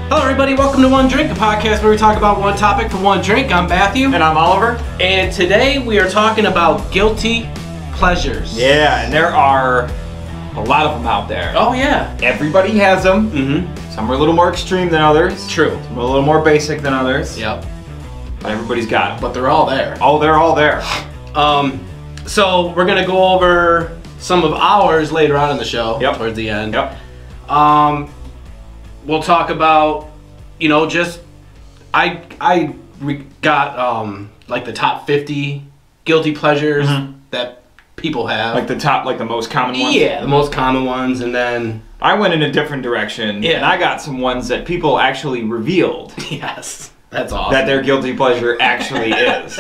Hello everybody, welcome to One Drink, a podcast where we talk about one topic for one drink. I'm Matthew. And I'm Oliver. And today we are talking about guilty pleasures. Yeah, and there are a lot of them out there. Oh yeah. Everybody has them. Mm-hmm. Some are a little more extreme than others. True. Some are a little more basic than others. Yep. But everybody's got them. But they're all there. Oh, they're all there. So we're gonna go over some of ours later on in the show. Yep. Towards the end. Yep. We'll talk about, you know, just I got like the top 50 guilty pleasures that people have. Like the most common ones? Yeah, the most common ones, and then I went in a different direction. Yeah. And I got some ones that people actually revealed. yes, that's awesome. That their guilty pleasure actually is.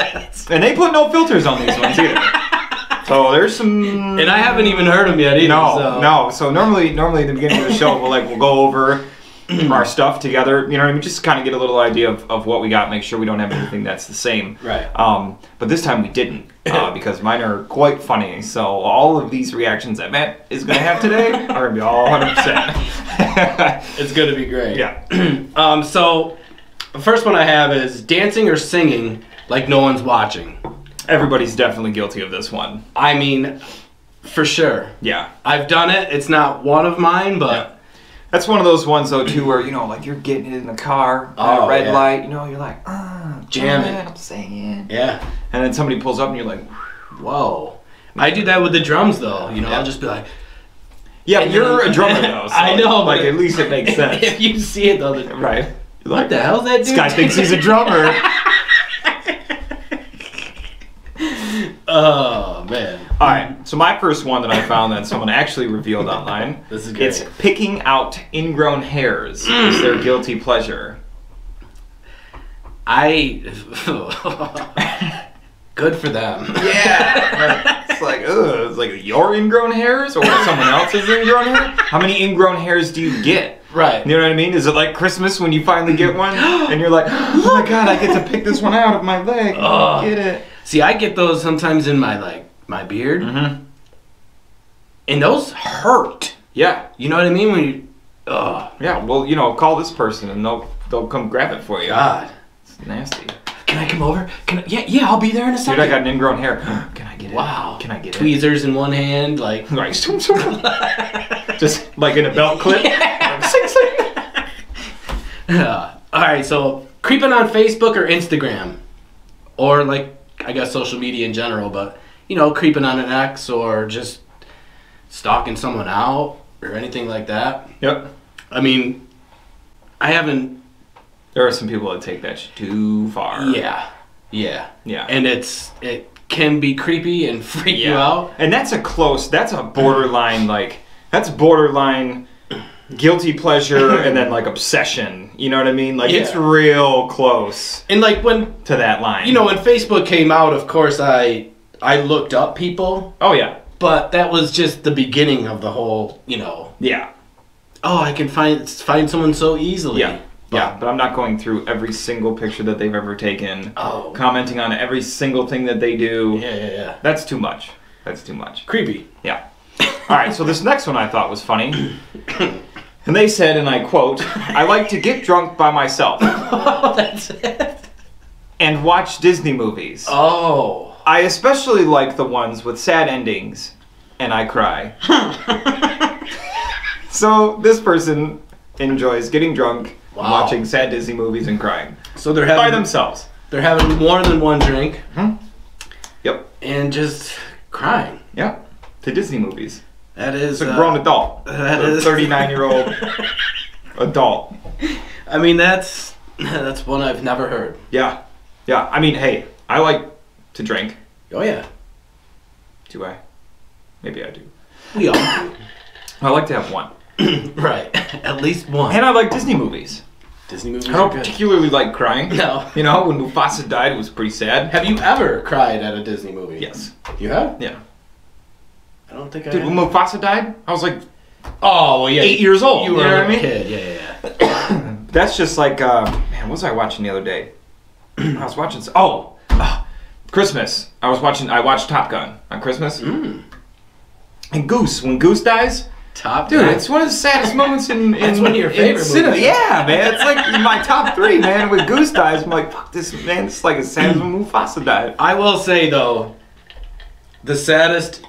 And they put no filters on these ones either. So there's some... And I haven't even heard them yet either. No. So normally at the beginning of the show, we'll go over our stuff together, you know what I mean? Just kind of get a little idea of what we got, make sure we don't have anything that's the same. Right. But this time we didn't, because mine are quite funny. So all of these reactions that Matt is going to have today are going to be all 100%. It's going to be great. Yeah. So the first one I have is dancing or singing like no one's watching. Everybody's definitely guilty of this one. I mean, for sure. Yeah. I've done it. It's not one of mine, but... Yeah. That's one of those ones, though, too, where, you know, like, you're getting it in the car, at a red light, you know, you're like, jamming. I'm singing. Yeah. And then somebody pulls up and you're like, whoa. I do that with the drums, though, you know, I'll just be like... Yeah, you're a drummer, though, so I know, like, but at least it makes sense. If you see it, though... Right. What the hell's that dude? This guy thinks he's a drummer. Oh, man. Alright, so my first one that I found that someone actually revealed online. This is great. It's picking out ingrown hairs is their guilty pleasure. Good for them. Yeah. It's like, ugh. It's like your ingrown hairs or someone else's ingrown hair? How many ingrown hairs do you get? Right. You know what I mean? Is it like Christmas when you finally get one and you're like, oh my god, I get to pick this one out of my leg. Get it. See, I get those sometimes in my beard. Mm-hmm. And those hurt. Yeah. You know what I mean? When you, yeah, well, you know, call this person and they'll come grab it for you. God. It's nasty. Can I come over? Yeah, I'll be there in a second. Dude, I got an ingrown hair. Can I get it? Wow. Can I get Tweezers in one hand, like... Right. Just like in a belt clip. Alright, so creeping on Facebook or Instagram. Or like, I guess social media in general, but, you know, creeping on an ex or just stalking someone out or anything like that. Yep. I mean, I haven't... There are some people that take that too far. Yeah. And it can be creepy and freak you out. And that's a borderline, like, that's borderline guilty pleasure and then, like, obsession. You know what I mean? Like, it's real close. And, like, when... To that line. You know, when Facebook came out, of course, I looked up people. Oh, yeah. But that was just the beginning of the whole, you know... Yeah. Oh, I can find someone so easily. Yeah. But I'm not going through every single picture that they've ever taken. Oh. Commenting on every single thing that they do. Yeah. That's too much. Creepy. Yeah. All right, so this next one I thought was funny. And they said, and I quote, I like to get drunk by myself. Oh, that's it. And watch Disney movies. Oh. I especially like the ones with sad endings, and I cry. So this person enjoys getting drunk, watching sad Disney movies, and crying. So they're having... By themselves. They're having more than one drink. Yep. And just crying. Yeah. To Disney movies. That is... It's a grown adult. That is... 39-year-old adult. I mean, that's one I've never heard. Yeah. I mean, hey, I like to drink. Oh, yeah. Do I? Maybe I do. We all do. I like to have one. Right. At least one. And I like Disney movies. Disney movies I don't are good. particularly like crying. No. You know, when Mufasa died, it was pretty sad. Have you ever cried at a Disney movie? Yes. You have? Yeah. I don't think I Dude, have. when Mufasa died, I was like... Oh, well, yeah. 8 years old. You were know what a I mean? kid. Yeah. That's just like... man, what was I watching the other day? I was watching... Christmas. I watched Top Gun on Christmas. And Goose. When Goose dies... Top Dude, 10. it's one of the saddest moments in It's one of your favorite cinema. movies. Yeah, man. It's like my top 3, man. With Goose dies, I'm like, fuck this, man. It's like as sad as when Mufasa died. I will say, though, the saddest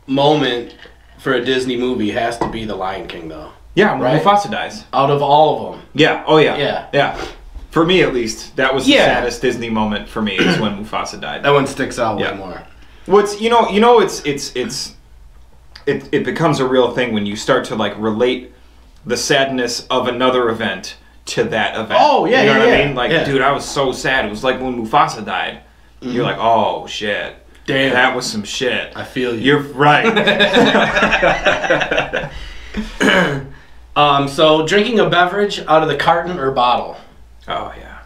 moment for a Disney movie has to be The Lion King, though. Yeah, when Right? Mufasa dies. Out of all of them. Yeah. Oh, yeah. Yeah. Yeah. For me, at least, that was the Yeah. saddest Disney moment for me is when Mufasa died. That one sticks out Yeah. way more. What's it becomes a real thing when you start to like relate the sadness of another event to that event. Oh, yeah, you know yeah, what I yeah. mean? Like, Yeah. dude, I was so sad. It was like when Mufasa died. You're like, oh shit, Damn. that was some shit. I feel you. You're right. So drinking a beverage out of the carton or bottle Oh yeah,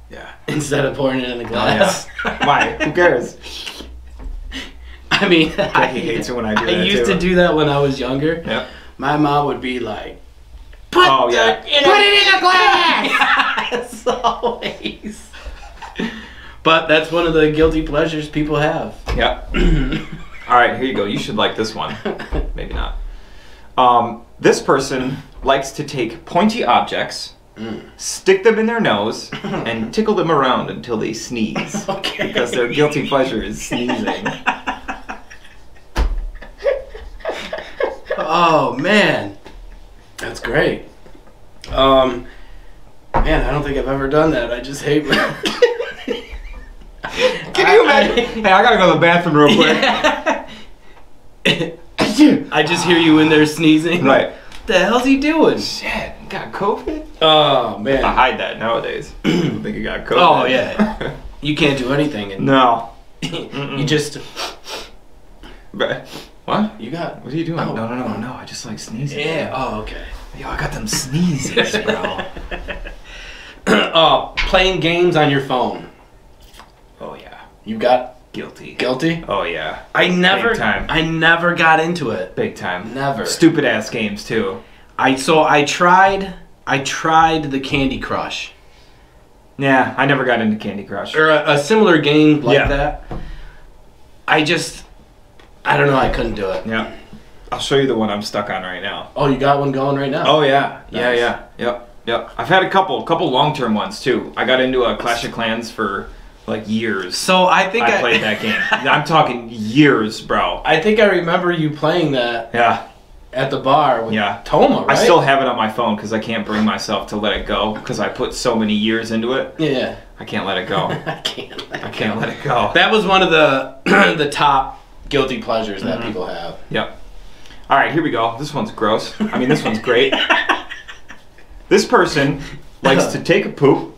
yeah. instead of pouring it in a Oh, glass. yeah. Why? Who cares? I mean, He hates it when I do that I used too. to do that when I was younger. Yep. My mom would be like, Put Oh, yeah. it in a glass! Yes, always. But that's one of the guilty pleasures people have. Yep. All right, here you go. You should like this one. Maybe not. This person likes to take pointy objects, stick them in their nose, and tickle them around until they sneeze. Okay. Because their guilty pleasure is sneezing. Oh, man. That's great. Man, I don't think I've ever done that. I just hate Can you imagine? Hey, I gotta go to the bathroom real quick. I just hear you in there sneezing. Right. What the hell's he doing? Shit, you got COVID? Oh, man. I hide that nowadays. I don't think you got COVID. Oh, yeah. You can't do anything. And No. you just... But, what? You got... What are you doing? Oh. No. I just like sneezing. Yeah. Oh, okay. Yo, I got them sneezes, bro. Playing games on your phone. Oh, yeah. You got Guilty. guilty? Oh, yeah. I never Big time. I never got into it. Big time. Never. Stupid ass games, too. I tried the Candy Crush. Yeah, I never got into Candy Crush. Or a similar game like Yeah. that. I don't know, I couldn't do it. Yeah. I'll show you the one I'm stuck on right now. Oh, you got one going right now? Oh, yeah. Nice. Yeah. Yep. I've had a couple long-term ones, too. I got into a Clash of Clans for, like, years. So I think I played that game. I'm talking years, bro. I think I remember you playing that Yeah. at the bar with Yeah. Toma, right? I still have it on my phone because I can't bring myself to let it go because I put so many years into it. Yeah. I can't let it go. I can't let it go. That was one of the the top guilty pleasures that people have. Yep. All right, here we go. This one's gross. I mean, this one's great. This person likes to take a poop,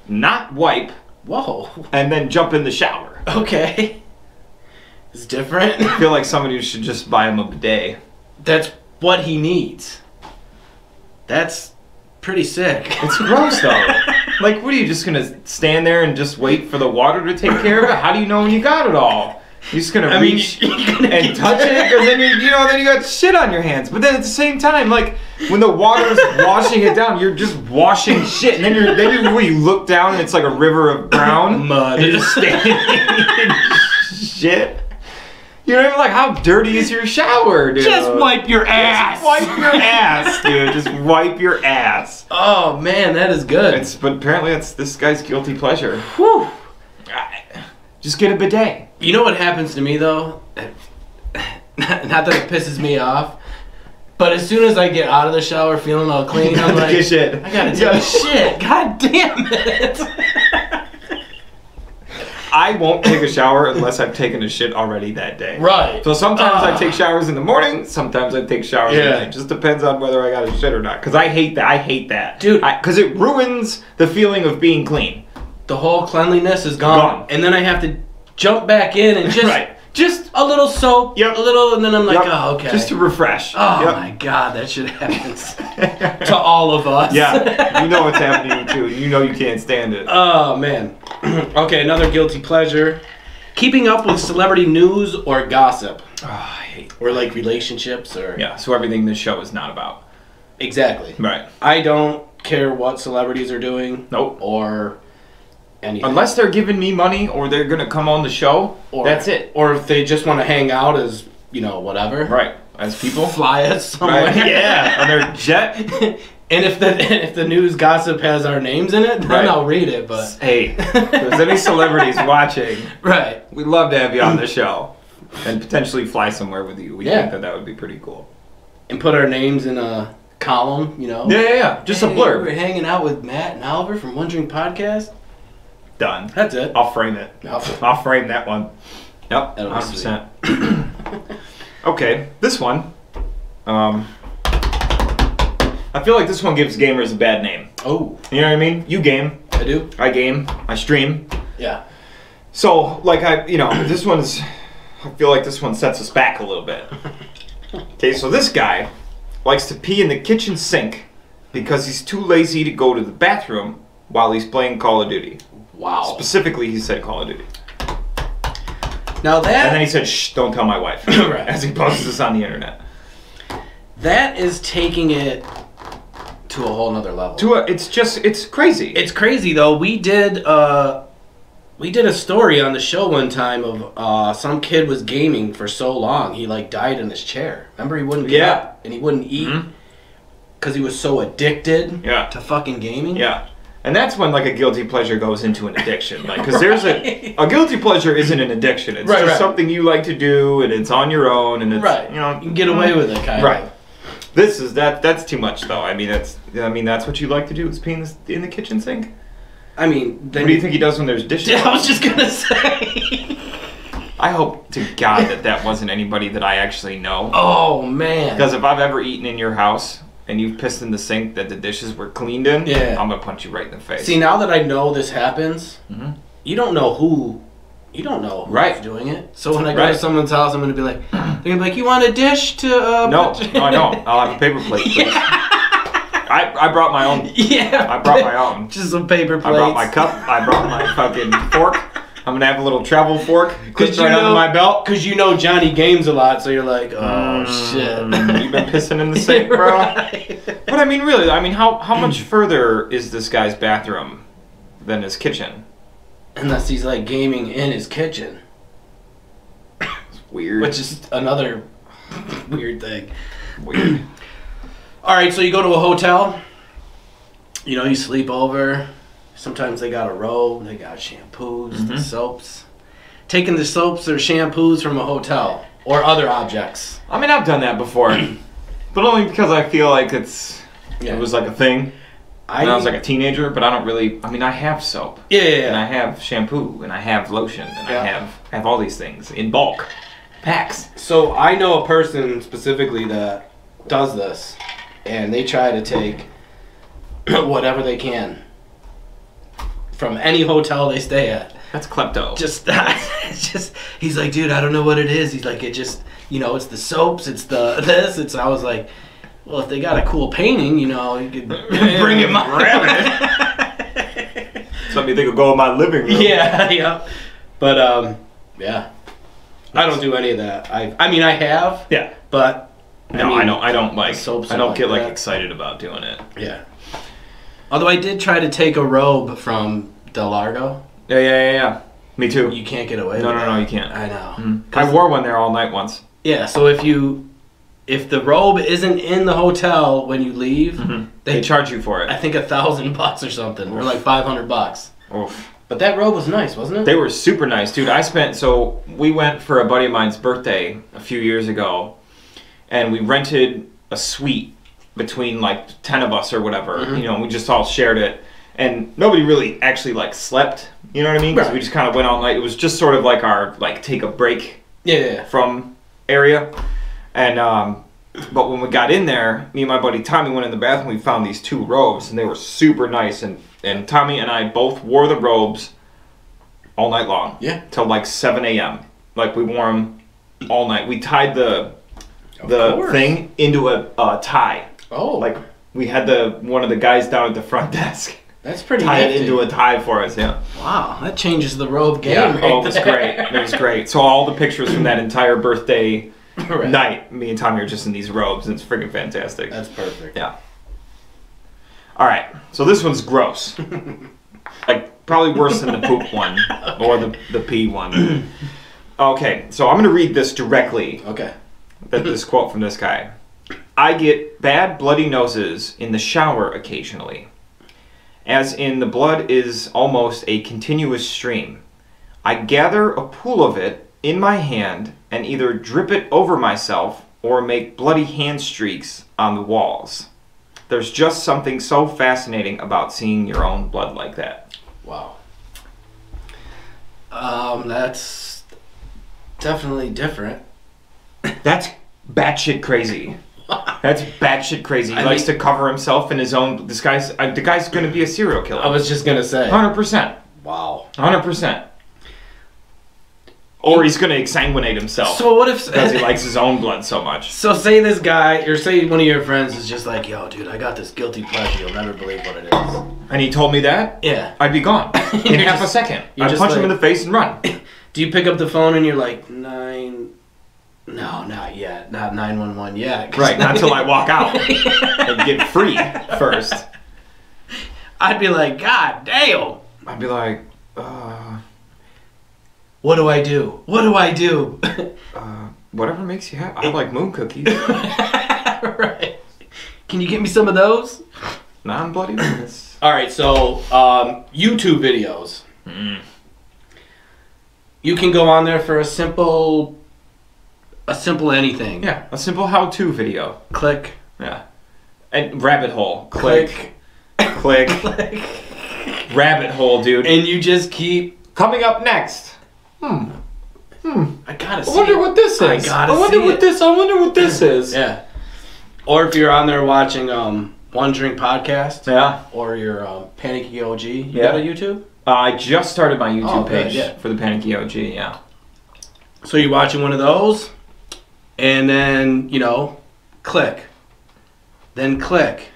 not wipe, Whoa. and then jump in the shower. Okay. It's different. I feel like somebody should just buy him a bidet. That's what he needs. That's pretty sick. It's gross, though. Like, what are you just gonna stand there and just wait for the water to take care of it? How do you know when you got it all? You're just gonna reach and touch it, because then you got shit on your hands. But then at the same time, like when the water's washing it down, you're just washing shit, and then you look down and it's like a river of brown Mud. and you're just standing in shit. You know, like, how dirty is your shower, dude? Just wipe your ass. Just wipe your ass, dude. Just wipe your ass. Oh man, that is good. But apparently it's this guy's guilty pleasure. Whew. Just get a bidet. You know what happens to me though? Not that it pisses me off, but as soon as I get out of the shower feeling all clean, I'm like, shit. I gotta take a shit. God damn it. I won't take a shower unless I've taken a shit already that day. Right. So sometimes I take showers in the morning, sometimes I take showers at Yeah. night. Just depends on whether I got a shit or not. Because I hate that. Dude. Because it ruins the feeling of being clean. The whole cleanliness is gone. And then I have to jump back in and just Right. just a little soap, Yep. a little, and then I'm like, Yep. oh, okay. Just to refresh. Oh Yep. my god, that shit happens to all of us. Yeah, you know what's happening too. You know you can't stand it. Oh man. Okay, another guilty pleasure. Keeping up with celebrity news or gossip. Oh, I hate. Or like relationships or... Yeah, so everything this show is not about. Exactly. Right. I don't care what celebrities are doing. Nope. Or anything. Unless they're giving me money or they're gonna come on the show, Or, that's it. Or if they just want to hang out as, whatever. Right. as people. Fly us somewhere. Right? Yeah, on their jet. And if the news gossip has our names in it, then Right. I'll read it. But hey, if there's any celebrities watching, right, we'd love to have you on the show and potentially fly somewhere with you. We think that would be pretty cool. And put our names in a column, you know. Yeah. Just a blurb. We're hanging out with Matt and Oliver from One Drink Podcast. Done. That's it. I'll frame it. I'll frame that one. Yep, 100%. Okay, this one. I feel like this one gives gamers a bad name. Oh. You know what I mean? You game. I do. I game. I stream. Yeah. So, like, this one's... I feel like this one sets us back a little bit. Okay, so this guy likes to pee in the kitchen sink because he's too lazy to go to the bathroom while he's playing Call of Duty. Wow. Specifically, he said Call of Duty. Now that... And then he said, shh, don't tell my wife. Right. As he posts this on the internet. That is taking it to a whole nother level. It's crazy. It's crazy, though. We did a story on the show one time of some kid was gaming for so long, he, like, died in his chair. Remember, he wouldn't get up and he wouldn't eat because he was so addicted to fucking gaming? Yeah. And that's when, like, a guilty pleasure goes into an addiction. Like, because there's a guilty pleasure isn't an addiction. It's just something you like to do, and it's on your own, and it's, you know. You can get away with it, kind of. That's too much, though. I mean, that's what you like to do, is pee in the kitchen sink? I mean... What do you think he does when there's dishes? I was just going to say... I hope to God that wasn't anybody that I actually know. Oh, man. Because if I've ever eaten in your house... and you've pissed in the sink that the dishes were cleaned in, I'm going to punch you right in the face. See, now that I know this happens, you don't know who's doing it. So when I go to someone's house, I'm going to be like, they're going to be like, you want a dish to... No, I don't. I'll have a paper plate, please. I brought my own. Yeah. I brought my own. Just some paper plates. I brought my cup. I brought my fucking fork. I'm going to have a little travel fork clipped right under my belt. Because you know Johnny games a lot, so you're like, oh, shit. You've been pissing in the sink, bro. Right. But I mean, really, how much further is this guy's bathroom than his kitchen? Unless he's, like, gaming in his kitchen. It's weird. Which is another weird thing. Weird. All right, so you go to a hotel. You know, you sleep over. Sometimes they got a robe, they got shampoos, the soaps. Taking the soaps or shampoos from a hotel or other objects. I mean, I've done that before, but only because I feel like it was like a thing when I was like a teenager. But I don't really. I mean, I have soap, and I have shampoo, and I have lotion, and I have all these things in bulk packs. So I know a person specifically that does this, and they try to take whatever they can from any hotel they stay at. That's klepto. He's like, dude, I don't know what it is. He's like, it just, you know, it's the soaps, it's the this. I was like, well, if they got a cool painting, you know, you could bring it my grab it. Something they could go in my living room. Yeah. But I don't do any of that. I mean, I have. Yeah. But I don't like soaps. I don't get like excited about doing it. Yeah. Although I did try to take a robe from Del Largo. Yeah. Me too. You can't get away with that. No, you can't. I know. Mm-hmm. I wore one there all night once. Yeah, so if the robe isn't in the hotel when you leave, they charge you for it. I think $1,000 or something, or like $500. Oof. But that robe was nice, wasn't it? They were super nice, dude. We went for a buddy of mine's birthday a few years ago, and we rented a suite between like 10 of us or whatever. You know, we just all shared it, and nobody really actually like slept. You know what I mean? Because we just kind of went all night. It was just sort of like our like take a break from area. And but when we got in there, me and my buddy Tommy went in the bathroom. We found these two robes, and they were super nice. And Tommy and I both wore the robes all night long. Yeah. Till like 7 a.m. Like we wore them all night. We tied the thing into a tie. Oh. Like we had one of the guys down at the front desk. That's pretty tie it into a tie for us, yeah. Wow, that changes the robe game. Yeah, it was great. It was great. So all the pictures from that entire birthday night, me and Tommy are just in these robes, and it's freaking fantastic. That's perfect. Yeah. All right, so this one's gross. Like probably worse than the poop one or the pee one. Okay, so I'm gonna read this directly. Okay. this quote from this guy. I get bad bloody noses in the shower occasionally. As in the blood is almost a continuous stream. I gather a pool of it in my hand and either drip it over myself or make bloody hand streaks on the walls. There's just something so fascinating about seeing your own blood like that. Wow. That's definitely different. That's batshit crazy. That's batshit crazy. He likes to cover himself in his own. The guy's going to be a serial killer. I was just going to say. 100%. Wow. 100%. Or he's going to exsanguinate himself. So what if... because he likes his own blood so much. So say this guy, or say one of your friends is just like, yo, dude, I got this guilty pleasure. You'll never believe what it is. And he told me that? Yeah. I'd be gone. In half a second. I'd punch him in the face and run. Do you pick up the phone and you're like, No, not yet. Not 911 yet. Right, not until I walk out and get free first. I'd be like, God damn. I'd be like, what do I do? What do I do? Whatever makes you happy. I like moon cookies. Right. Can you get me some of those? Non-bloody Venus. All right, so YouTube videos. You can go on there for a simple anything. Yeah, a simple how-to video. Click. Yeah. And rabbit hole. Click. Click. Rabbit hole, dude. And you just keep... Coming up next. I gotta see I wonder what this is. I wonder what this is. Yeah. Or if you're on there watching One Drink Podcast. Yeah. Or your Panicky OG. You Yeah. got a YouTube? I just started my YouTube page yeah. for the Panicky OG, yeah. So you're watching one of those, and then, click. Then click.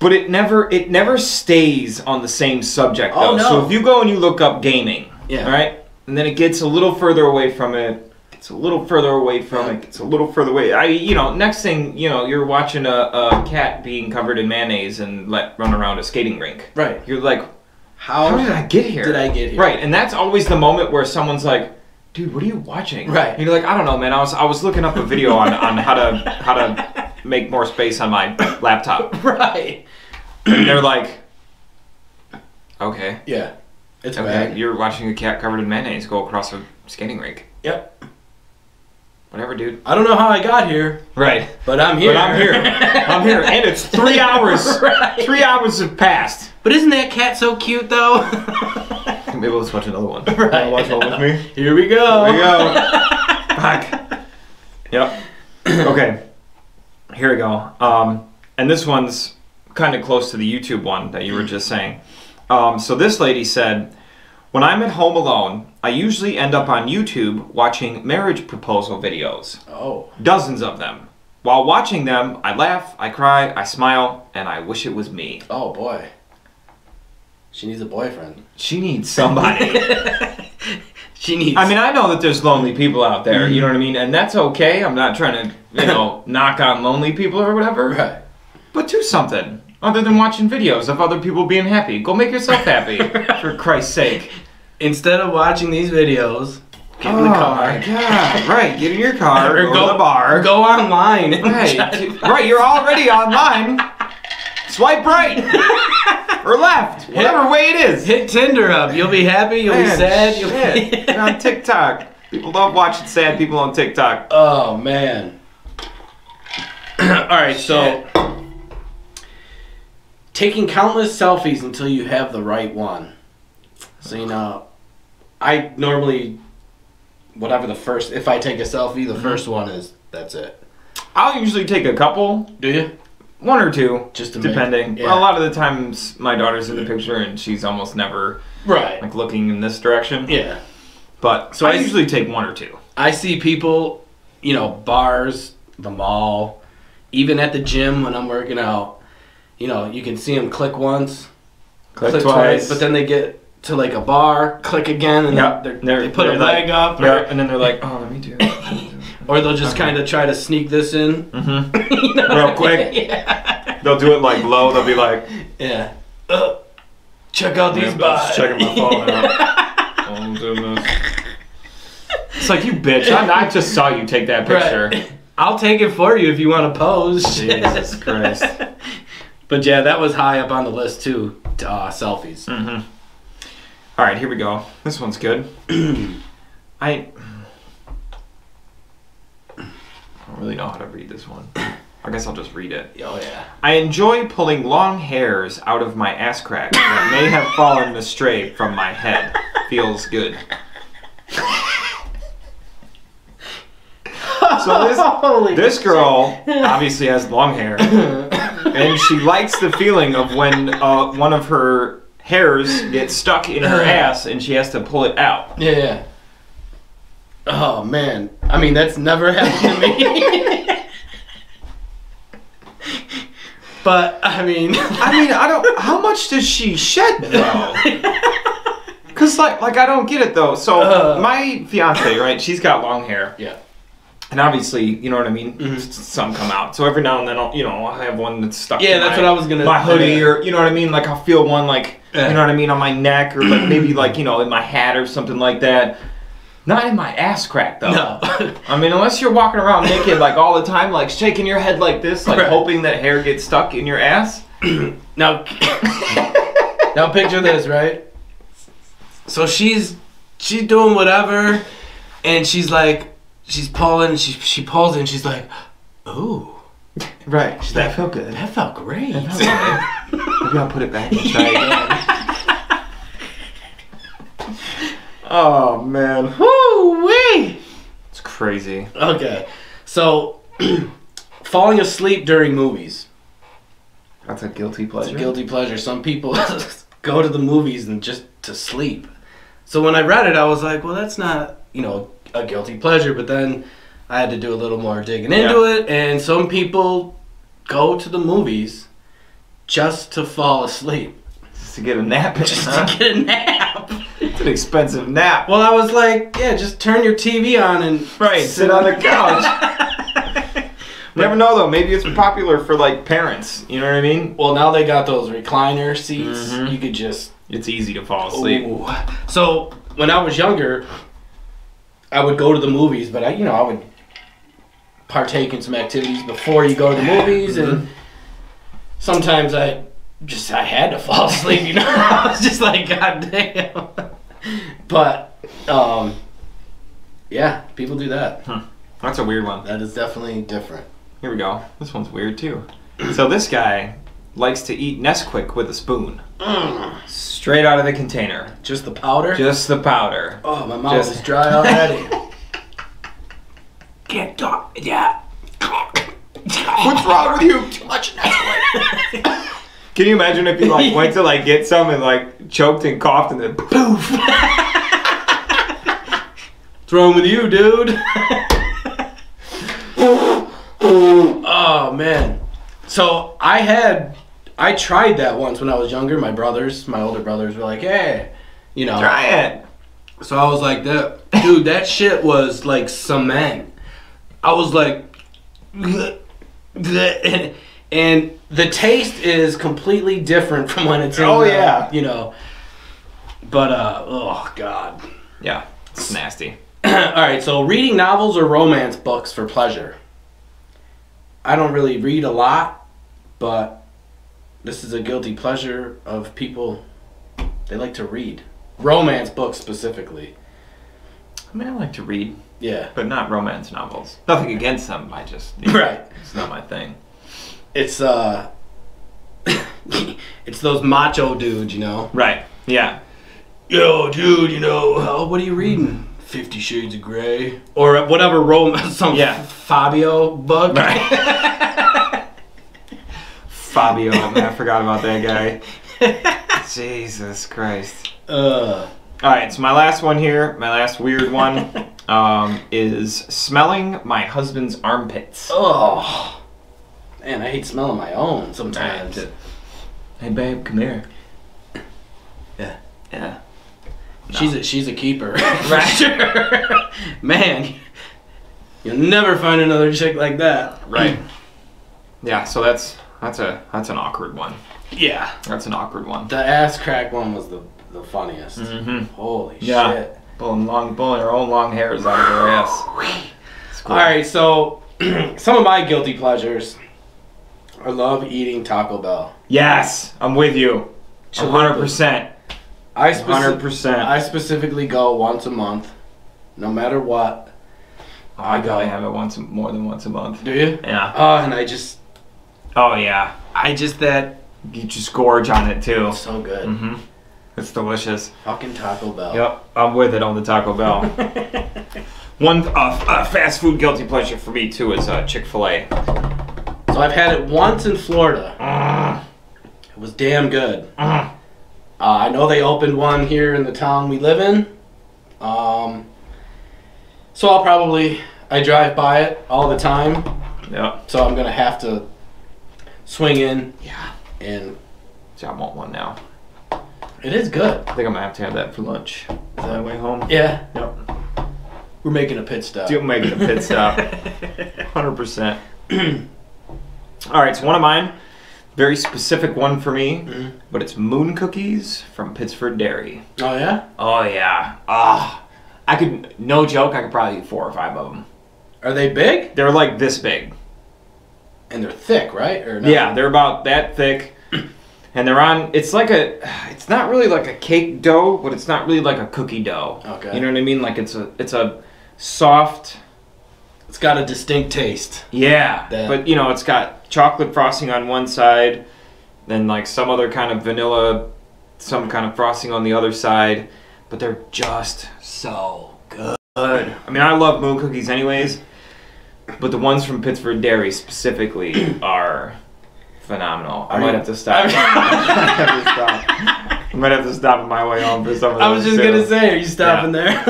But it never stays on the same subject, though. Oh, no. So if you go and you look up gaming, Yeah. right? And then it gets a little further away from it. It's a little further away from it. It's a little further away. Next thing, you're watching a cat being covered in mayonnaise and run around a skating rink. Right. You're like, How did I get here? Right, and that's always the moment where someone's like, dude, what are you watching? Right. And you're like, I don't know, man. I was looking up a video on how to make more space on my laptop. Right. And they're like, okay. Yeah. It's Okay, bad. you're watching a cat covered in mayonnaise go across a skating rink. Yep. Whatever, dude. I don't know how I got here. Right. But I'm here. I'm here. And it's 3 hours. Right. 3 hours have passed. But isn't that cat so cute, though? Maybe let's watch another one. Right. Watch one with me? Here we go. Here we go. Fuck. Yep. Okay. Here we go. And this one's kind of close to the YouTube one that you were just saying. So this lady said, when I'm at home alone, I usually end up on YouTube watching marriage proposal videos. Oh. Dozens of them. While watching them, I laugh, I cry, I smile, and I wish it was me. Oh, boy. She needs a boyfriend. She needs somebody. She needs... I mean, I know that there's lonely people out there, you know what I mean? And that's okay. I'm not trying to, knock on lonely people or whatever. Right. But do something other than watching videos of other people being happy. Go make yourself happy, for Christ's sake. Instead of watching these videos, get in the car. Oh, my God. Right, get in your car, or go to the bar. Go online. Right, right, you're already online. Swipe right. Or left. Whatever way it is. Hit Tinder up. You'll be happy. You'll be sad. You'll be... You're on TikTok. People love watching sad people on TikTok. Oh, man. All right, so... Taking countless selfies until you have the right one. So, I normally... Whatever the first... If I take a selfie, the first one is... That's it. I'll usually take a couple. Do you? One or two, just to depending. Yeah. A lot of the times, my daughter's in the picture, and she's almost never looking in this direction. Yeah, but so I usually take one or two. I see people, bars, the mall, even at the gym when I'm working out. You can see them click once, click twice, but then they get to like a bar, click again, and they put a leg up, and then they're like, "Oh, let me do it." Or they'll just kind of try to sneak this in. Mm-hmm. Real quick. Yeah. They'll do it like low. They'll be like, yeah. Check out these bars. Checking my phone out. I'm doing this. It's like, you bitch. I just saw you take that picture. Right. I'll take it for you if you want to pose. Jesus Christ. But yeah, that was high up on the list too. Selfies. Mm-hmm. All right, here we go. This one's good. I don't really know how to read this one. I guess I'll just read it. Oh yeah. I enjoy pulling long hairs out of my ass crack that may have fallen astray from my head. Feels good. So this girl obviously has long hair, and she likes the feeling of when one of her hairs gets stuck in her ass and she has to pull it out. Yeah. Oh man, I mean that's never happened to me. But I mean, I don't. How much does she shed though? Cause like I don't get it though. So my fiance, right? She's got long hair. Yeah. And obviously, you know what I mean. Mm-hmm. Some come out. So every now and then, I'll have one that's stuck. Yeah, that's what I was gonna. My hoodie, or you know what I mean. Like I'll feel one, like you know what I mean, on my neck, or like maybe like in my hat or something like that. Not in my ass crack though. No. I mean, unless you're walking around naked like all the time, like shaking your head like this, like hoping that hair gets stuck in your ass. Now picture this, right? So she's doing whatever, and she's pulling, she pulls it, and she's like, ooh. Right. She's that felt good. That felt great. That felt good. Maybe I'll put it back and try again. Oh, man. Woo-wee! It's crazy. Okay. So, falling asleep during movies. That's a guilty pleasure? It's a guilty pleasure. Some people go to the movies and just to sleep. So when I read it, I was like, well, that's not, a guilty pleasure. But then I had to do a little more digging into it. And some people go to the movies just to fall asleep. Just to get a nap in, Just to get a nap. It's an expensive nap. Well, I was like, yeah, just turn your TV on and sit on the couch. Never know though. Maybe it's popular for like parents. You know what I mean? Well, now they got those recliner seats. Mm-hmm. You could just. It's easy to fall asleep. Ooh. So when I was younger, I would go to the movies, but I would partake in some activities before you go to the movies, and sometimes I had to fall asleep. I was just like, God damn. But yeah, people do that. That's a weird one. That is definitely different. Here we go. This one's weird too. So this guy likes to eat Nesquik with a spoon. Straight out of the container. Just the powder? Just the powder. Oh, my mouth is dry already. Can't talk. Yeah. What's wrong with you? Too much Nesquik. Can you imagine if you went to get some and choked and coughed and then poof? What's wrong with you, dude? Oh man. So I tried that once when I was younger. My older brothers were like, hey, try it. So I was like, dude, that shit was like cement. I was like, and the taste is completely different from when it's in But oh god. Yeah, it's nasty. All right, so reading novels or romance books for pleasure. I don't really read a lot, but this is a guilty pleasure of people. They like to read. Romance books specifically. I mean, I like to read. Yeah. But not romance novels. Nothing against them, I just... Right. It's not my thing. It's, it's those macho dudes, Right. Yeah. Yo, dude, what are you reading? 50 Shades of Grey. Or whatever Fabio book. Right. Fabio, I forgot about that guy. Jesus Christ. Alright, so my last one here, my last weird one, is smelling my husband's armpits. Oh. Man, I hate smelling my own sometimes. Hey babe, come here. Yeah. Yeah. No. She's a keeper. Right. Sure. Man, you'll never find another chick like that. Right. Yeah, so that's an awkward one. Yeah. That's an awkward one. The ass crack one was the funniest. Mm-hmm. Holy shit. Pulling her own long hairs out of her ass. Cool. Alright, so some of my guilty pleasures. I love eating Taco Bell. Yes, I'm with you. 100%. 100%. I specifically go once a month, no matter what. Oh, I gotta have it more than once a month. Do you? Yeah. Oh, and I just. Oh yeah. You just gorge on it too. It's so good. Mm-hmm. It's delicious. Fucking Taco Bell. Yep, I'm with it on the Taco Bell. One fast food guilty pleasure for me too is Chick-fil-A. So I've had it once in Florida. It was damn good. I know they opened one here in the town we live in. So I drive by it all the time. Yeah. So I'm gonna have to swing in. Yeah. And see, I want one now. It is good. I think I'm gonna have to have that for lunch on my way home. Yeah. Yep. We're making a pit stop. Dude, making a pit stop. 100%. All right, so one of mine, very specific one for me, but it's moon cookies from Pittsford Dairy. Oh yeah? Oh yeah. No joke, I could probably eat 4 or 5 of them. Are they big? They're like this big. And they're thick, right? Or no? Yeah, they're about that thick. And they're on, it's not really like a cake dough, but it's not really like a cookie dough. Okay. You know what I mean? Like it's a soft. It's got a distinct taste. Yeah, but you know, it's got chocolate frosting on one side, then like some other kind of vanilla, some kind of frosting on the other side, but they're just so good. I mean, I love moon cookies anyways, but the ones from Pittsford Dairy specifically are phenomenal. I might have to stop. I might have to stop on my way home for some of those. I was just gonna say, are you stopping there?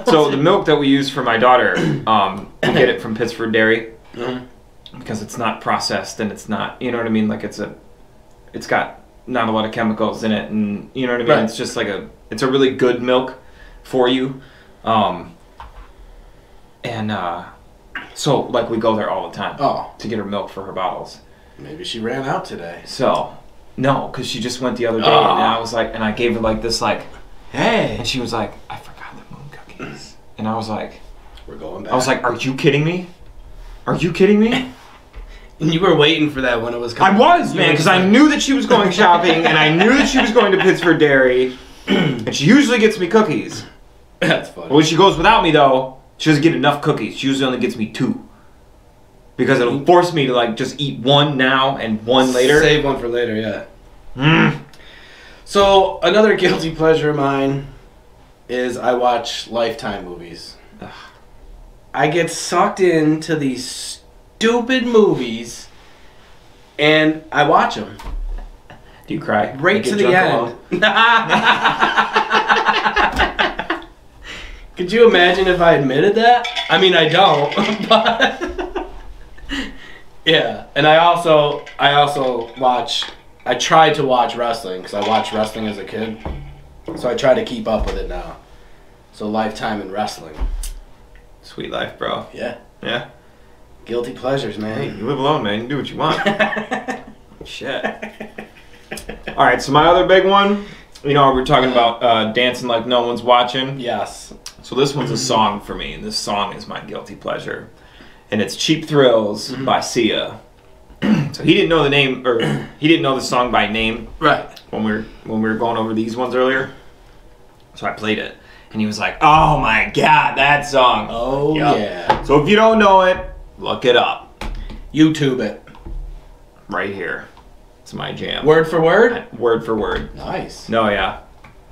So the milk that we use for my daughter, we get it from Pittsford Dairy because it's not processed and it's not, you know what I mean? Like it's got not a lot of chemicals in it, and you know what I mean? Right. It's just like it's a really good milk for you, so like we go there all the time to get her milk for her bottles. Maybe she ran out today. So. No, because she just went the other day, and I was like, and I gave her like this, like, hey, and she was like, I forgot the moon cookies, and I was like, we're going back. I was like, are you kidding me? Are you kidding me? And you were waiting for that when it was coming. I was, man, because I knew that she was going shopping, and I knew that she was going to Pittsford Dairy, and she usually gets me cookies. That's funny. But when she goes without me, though, she doesn't get enough cookies. She usually only gets me 2. Because it'll force me to like just eat one now and one later. Save one for later, yeah. So another guilty pleasure of mine is I watch Lifetime movies. Ugh. I get sucked into these stupid movies, and I watch them. Do you cry? Right to the end. Could you imagine if I admitted that? I mean, I don't, but. Yeah, and I also watch. I tried to watch wrestling because I watched wrestling as a kid, so I try to keep up with it now. So Lifetime in wrestling. Sweet life, bro. Yeah. Yeah. Guilty pleasures, man. Hey, you live alone, man. You do what you want. Shit. All right, so my other big one. You know, we're talking about dancing like no one's watching. Yes. So this one's a song for me, and this song is my guilty pleasure. And it's Cheap Thrills by Sia. So he didn't know the name, or he didn't know the song by name. Right. When we were going over these ones earlier. So I played it. And he was like, oh my God, that song. Oh, yeah. So if you don't know it, look it up. YouTube it. Right here. It's my jam. Word for word? Word for word. Nice. No, yeah.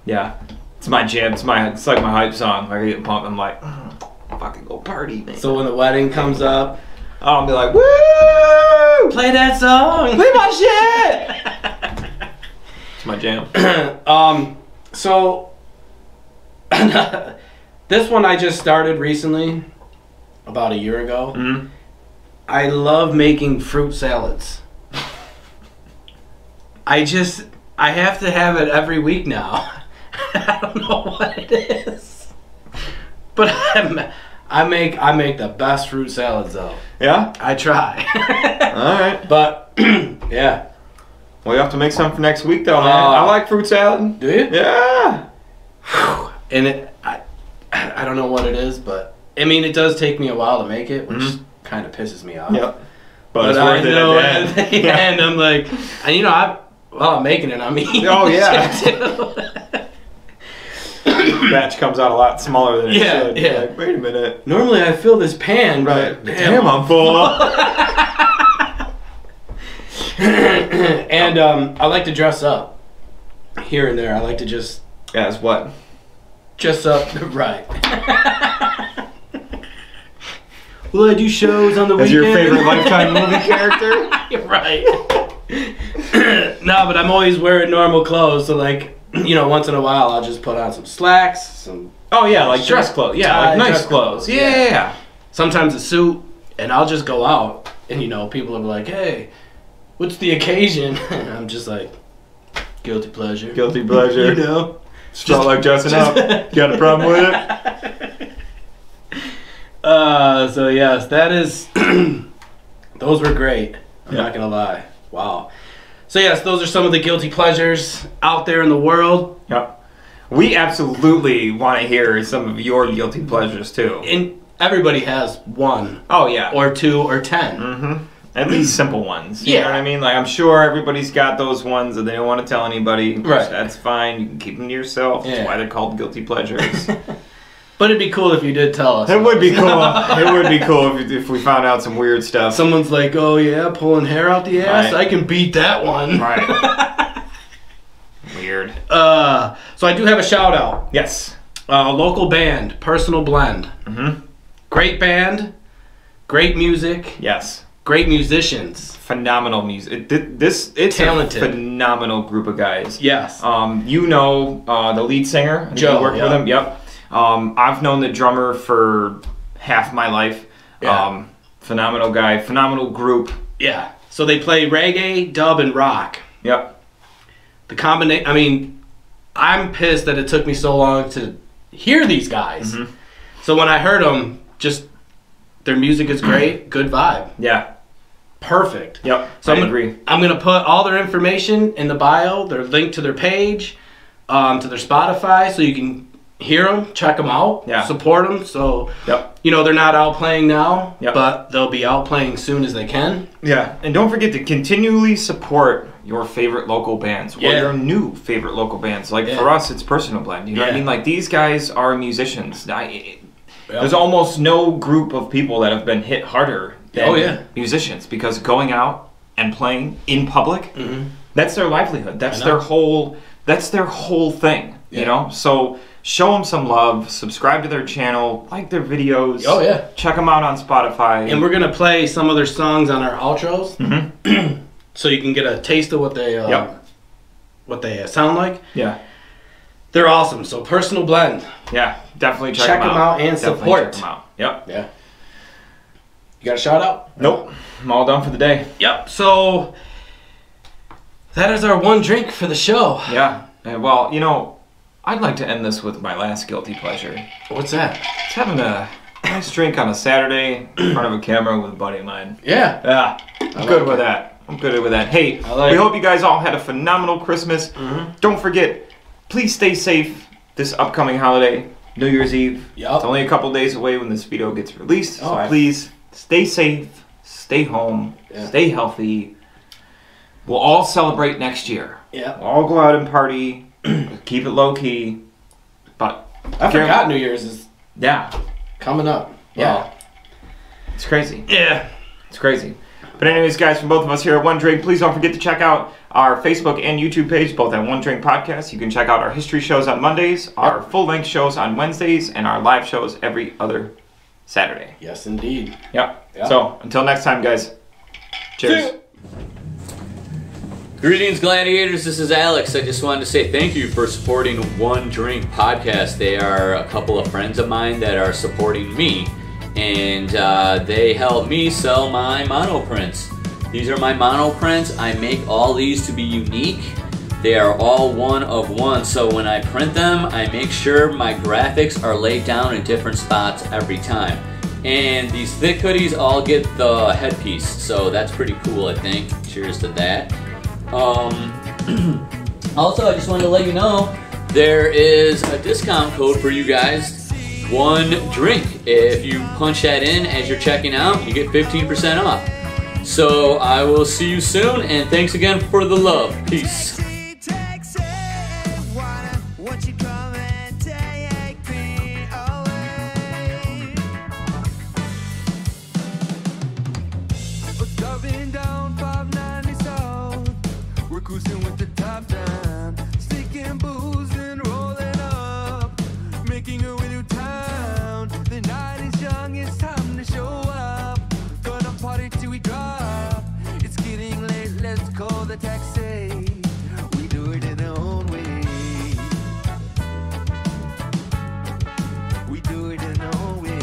Yeah. It's my jam. It's like my hype song. I get pumped. I'm like, fucking go party, man. So when the wedding comes up, I'll be like, woo! Play that song! Play my shit! It's my jam. So this one I just started recently, about a year ago. Mm-hmm. I love making fruit salads. I have to have it every week now. I don't know what it is, but I make the best fruit salads though. Yeah? I try. Alright. But yeah. Well, you have to make some for next week though, man. I like fruit salad. Do you? Yeah. And I don't know what it is, but I mean it does take me a while to make it, which kind of pisses me off. Yep. But it's I worth it know at the end. and I'm like, and you know, while I'm making it, I'm eating. Oh, yeah. shit, too. Batch comes out a lot smaller than it should. Yeah. Like, wait a minute. Normally I fill this pan, Right. but Damn, I'm full. And I like to dress up here and there. I like to just As what? dress up. Right. Will I do shows on the As weekend? your favorite Lifetime movie character? Right. No, but I'm always wearing normal clothes, so like, you know, once in a while I'll just put on some slacks, some Oh yeah, like dress clothes. Yeah, like nice dress clothes. Yeah. sometimes a suit, and I'll just go out, and you know, people are like, "Hey, what's the occasion?" And I'm just like, guilty pleasure. Guilty pleasure. You know, Just felt like dressing up. Got a problem with it? So yes, that is. Those were great. I'm not gonna lie. Wow. So yes, those are some of the guilty pleasures out there in the world. Yep. We absolutely want to hear some of your guilty pleasures too. And everybody has one. Oh yeah. Or 2 or 10. Mm-hmm. At least simple ones. You Yeah. know what I mean? Like, I'm sure everybody's got those ones that they don't want to tell anybody. Right. That's fine. You can keep them to yourself. Yeah. That's why they're called guilty pleasures. But it'd be cool if you did tell us. It would be cool. It would be cool if we found out some weird stuff. Someone's like, "Oh yeah, pulling hair out the ass. Right. I can beat that one." Right. Weird. So I do have a shout out. Yes. Local band, Personal Blend. Mm-hmm. Great band, great music, Yes. great musicians. Phenomenal music. It's Talented. a phenomenal group of guys. Yes. You know the lead singer. I think Joe, you worked yeah. with him. Yep. I've known the drummer for half my life. Yeah. Phenomenal guy. Phenomenal group. Yeah. So they play reggae, dub, and rock. Yep. The combination. I mean, I'm pissed that it took me so long to hear these guys. Mm-hmm. So when I heard them, just their music is great, good vibe, Yeah. perfect. Yep. So I agree. I'm gonna put all their information in the bio, their link to their page, to their Spotify, so you can hear them, check them out, Yeah. support them. So Yep. you know they're not out playing now, Yep. but they'll be out playing soon as they can. Yeah. And don't forget to continually support your favorite local bands or Yeah. your new favorite local bands. Like Yeah. for us, it's Personal Blend. You know what I Yeah. mean? Like these guys are musicians. There's almost no group of people that have been hit harder than musicians, because going out and playing in public, that's their livelihood. That's their whole. That's their whole thing. Yeah. You know. So show them some love. Subscribe to their channel. Like their videos. Oh yeah. Check them out on Spotify. And we're gonna play some of their songs on our outros, so you can get a taste of what they what they sound like. Yeah. They're awesome. So Personal Blend. Yeah. Definitely check Check them them out. out and Definitely support. Check them out. Yep. Yeah. You got a shout out? Nope. I'm all done for the day. Yep. So that is our one drink for the show. Yeah. Well, you know, I'd like to end this with my last guilty pleasure. What's that? It's having a nice drink on a Saturday in front of a camera with a buddy of mine. Yeah. Yeah. I'm good with that. I'm good with that. Hey, we hope you guys all had a phenomenal Christmas. Don't forget, please stay safe this upcoming holiday, New Year's Eve. Yep. It's only a couple days away when this video gets released. So please stay safe, stay home, stay healthy. We'll all celebrate next year. Yeah. We'll all go out and party. Keep it low key. But I forgot New Year's is coming up. Yeah. Wow. It's crazy. Yeah. It's crazy. But anyways, guys, from both of us here at One Drink, please don't forget to check out our Facebook and YouTube page, both at One Drink Podcast. You can check out our history shows on Mondays, our full-length shows on Wednesdays, and our live shows every other Saturday. Yes, indeed. Yep. So, until next time, guys. Cheers. Greetings, gladiators. This is Alex. I just wanted to say thank you for supporting One Drink Podcast. They are a couple of friends of mine that are supporting me, and they help me sell my monoprints. These are my monoprints. I make all these to be unique. They are all one of one, so when I print them, I make sure my graphics are laid down in different spots every time. And these thick hoodies all get the headpiece, so that's pretty cool, I think. Cheers to that. Also, I just wanted to let you know there is a discount code for you guys. one drink. If you punch that in as you're checking out, you get 15% off. So I will see you soon, and thanks again for the love. Peace. Cruising with the top down, sneaking booze and rolling up, making our way to town. The night is young, it's time to show up. Gonna party till we drop. It's getting late, let's call the taxi. We do it in our own way. We do it in our own way.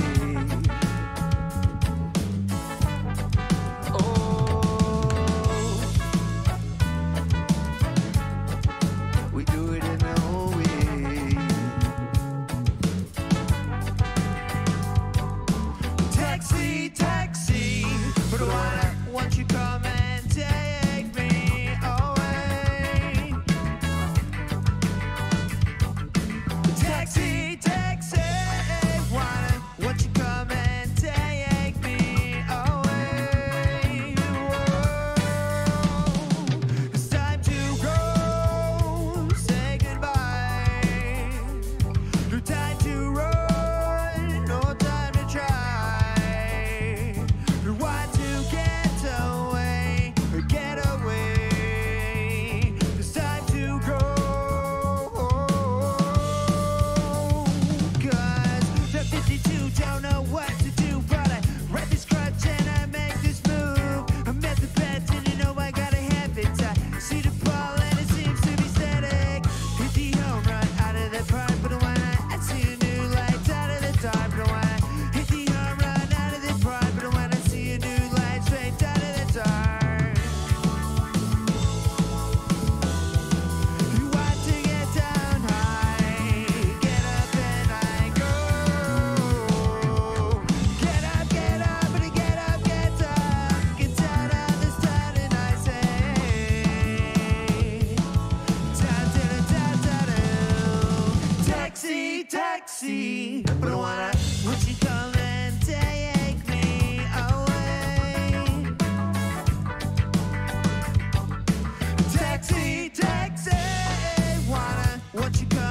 We do it in our own way. Taxi, taxi, but why won't you come and take me away? Taxi, taxi, why won't you come and take me away? Whoa, it's time to go. Say goodbye. No time to run, no time to try. Want to get away, get away. It's time to go. 'Cause the 52 don't know what to do, but I ride this crutch and I make this move. I'm at the bed and you know I gotta have it. I see the ball and it seems to be static. Hit the home run out of the park, but when I see a new light out of the dark, but when I hit the home run out of the park, but when I see a new light straight out of the dark. You want to get down high, get up and I go. Get up, and get up, get up. Get down on this town and I say, down, down, down, down. Taxi, taxi, but I want you come and take me away. Taxi, taxi, why won't you come